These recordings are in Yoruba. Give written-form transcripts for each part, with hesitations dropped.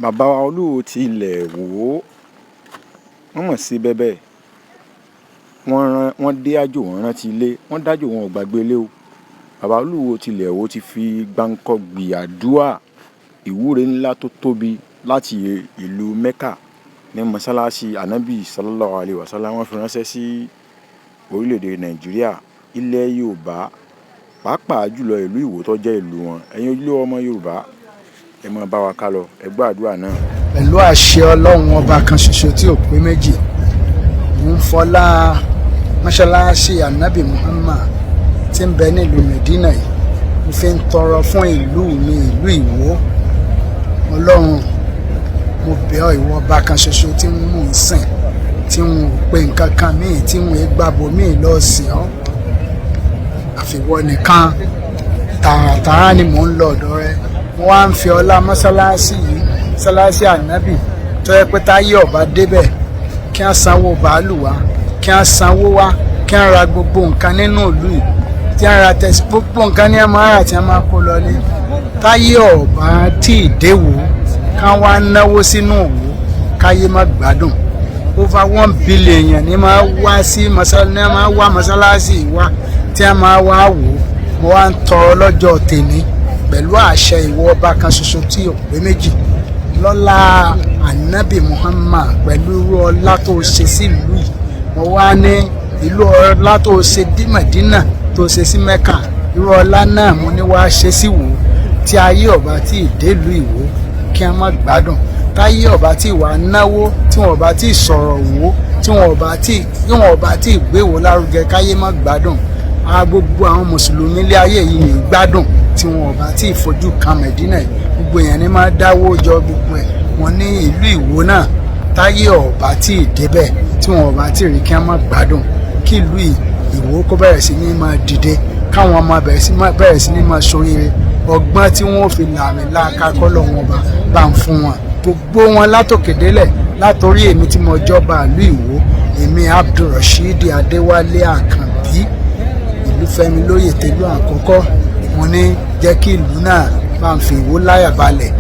bàbá olúwo ti ilẹ̀ wò ó wọ́n mọ̀ sí bẹ́bẹ́ wọ́n dé àjò wọ́n rántí ilé wọ́n dájò wọn ò gbàgbé ilé o. Bàbá olúwo ti ilẹ̀ wò ó ti fi gbáǹkọ́gbì àdúrà ìwúre ńlá tó tóbi láti ìlú Mecca ní mọ́sálásí ànábì sallallahu alayhi wa sallam wọ́n fi ránṣẹ́ sí orílẹ̀-èdè Nàìjíríà ilẹ̀ Yorùbá pàápàá jùlọ ìlú Ìwó tó jẹ́ ìlú wọn. Ẹ̀yin ojúlówó ọmọ Yorùbá ẹ máa bá wa ká lọ ẹ gbọ́ àdúrà náà. Pẹ̀lú àṣẹ Ọlọ́run ọba kan ṣoṣo tí ò pé méjì, mo ń fọlá mọ́ṣáláṣí ànábì Muhammad tí ń bẹ nílùú Medina yìí mo fi ń tọrọ fún ìlú mi ìlú Ìwó. Ọlọ́run mo bẹ̀ ọ́ ìwọ ọba kan ṣoṣo tí mò ń sìn tí n ò pe nǹkan kan míì tí n ò gbàbọ míì lọ sìn ọ́ àfiwọ́ nìkan tààràtàrà ni mò ń lọ ọ̀dọ̀ rẹ. Mo wá ń fi ọlá mọ́ṣáláṣí yìí mọ́ṣáláṣí ànábì tó yẹ pé táyé ọba débẹ̀ kí wọ́n sanwó bàálù wá kí wọ́n sanwó wá kí wọ́n ra gbogbo nǹkan nínú ìlú yìí tí wọ́n ra tẹ̀sí gbogbo nǹkan ní ẹ̀mọ́ ara tí wọ́n máa kó lọlé. Táyé ọba tí ì déwò ká wá náwó sínú òwò káyé má gbádùn. Over 1 billion èèyàn ní máa wá sí mọ́ṣáláṣí wá tí wọ́n máa wá wò ó. Mo wá ń tọrọ lọ́jọ́ tèmi pẹ̀lú àṣẹ ìwọ ọba kan ṣoṣo tí ò pé méjì lọ́lá ànábì Muhammad pẹ̀lú irú ọlá tó ṣe sí ìlú yìí. Mo wá ní ìlú ọlá tó ṣe dí Mẹ̀dínà tó ṣe sí Mẹ́kà irú ọlá náà mo ní wá ṣe sí Ìwó tí ayé ọba tí ì délùú Ìwó kí a má gbádùn. Táyé ọba tí wà náwó tí wọn ọba tí sọ̀rọ̀ wò tí wọn ọba tí gbéwò lárugẹ káyé má gbádùn. Gbogbo àwọn mùsùlùmí ilé ayé yìí ní gbádùn tí wọn ọba tí fojú kan Mẹ̀dínà yìí gbogbo èèyàn ní máa dáwó jọ gbogbo ẹ̀. Wọ́n ní ìlú Ìwó náà táyé ọba tí débẹ̀ tí wọn ọba tí rí kí a má gbádùn kí ìlú Ìwó kó bẹ̀rẹ̀ sí ní máa dìde káwọn ọmọ bẹ̀rẹ̀ sí ní máa ṣoríire ọgbọ́n tí wọ́n fi làmì láàkákọ́ lọ́wọ́ ọba bá ń fún wọn gbogbo wọn látòkèdélẹ̀ látòrí èmi tí mo jọba ìlú Ìwó èmi Abdulrasheed Adéwálé Àkànbí Ìlúfẹ́mi lóyè tẹ́lú àkọ́kọ́. Mo ní jẹ́ kí ìlú náà bá ń fi Ìwó láyà balẹ̀.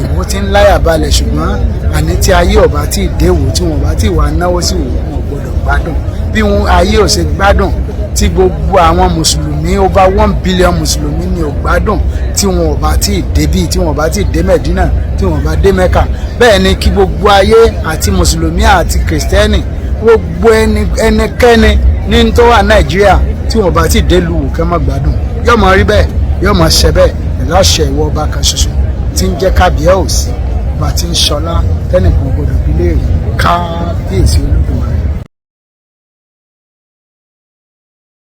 Ìwó ti ń láyà balẹ̀ ṣùgbọ́n àní tí ayé ọba tí déwò tí wọn bá tí wà náwó sí Ìwó wọn gbọdọ̀ gbádùn bí wọn ayé ò ṣe gbádùn tí gbogbo àwọn mùsùlùmí over 1 billion mùsùlùmí ni ò gbádùn tí wọn ò bá tí débí tí wọn ò bá tí dé Mẹ̀dínà tí wọn ò bá dé Mẹ́kà. Bẹ́ẹ̀ ni kí gbogbo ayé àti mùsùlùmí àti kìrìsìtẹ́nì gbogbo ẹnikẹ́ni ní tó wà Nàìjíríà tí wọn ò bá tí dé lu Ìwó kẹ́ má gbádùn. Yóò máa rí bẹ́ẹ̀ yóò máa ṣe bẹ́ẹ̀ láṣẹ ìwọ ọba kan ṣoṣo tí ń jẹ́ kábíyèsí ọba tí ń ṣọlá tẹ́nìkan gbọdọ̀ bí léèrè kábíyèsí olódò.